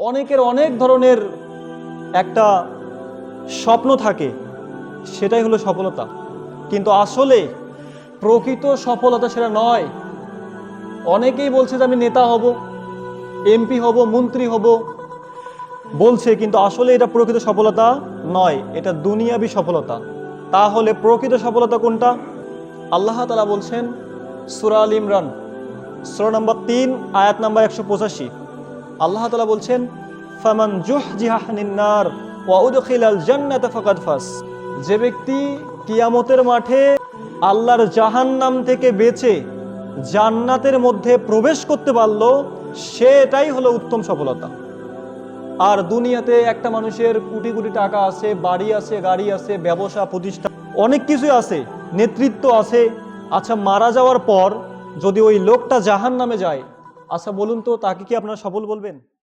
অনেকের অনেক ধরনের একটা স্বপ্ন থাকে, সেটাই হলো সফলতা। কিন্তু আসলে প্রকৃত সফলতা সেটা নয়। অনেকেই বলছে যে আমি নেতা হব, এমপি হব, মন্ত্রী হব বলছে, কিন্তু আসলে এটা প্রকৃত সফলতা নয়, এটা দুনিয়াবি সফলতা। তাহলে প্রকৃত সফলতা কোনটা? আল্লাহ তাআলা বলছেন সূরা আল ইমরান সূরা নম্বর ৩ আয়াত নম্বর ১৮৫। আল্লাহ তাআলা বলছেন ফামান জুহজিহা আনিন নার ওয়া উদখিলাল জান্নাতা ফাকাদ ফাজ। যে ব্যক্তি কিয়ামতের মাঠে আল্লাহর জাহান্নাম থেকে বেঁচে জান্নাতের মধ্যে প্রবেশ করতে পারল, সেটাই হলো উত্তম সফলতা। আর দুনিয়াতে একটা মানুষের কোটি কোটি টাকা আছে, বাড়ি আছে, গাড়ি আছে, ব্যবসা প্রতিষ্ঠান অনেক কিছুই আছে, নেতৃত্ব আছে। আচ্ছা, মারা যাওয়ার পর যদি ওই লোকটা জাহান্নামে যায়, আচ্ছা বলুন তো তাকে কি আপনারা সফল বলবেন?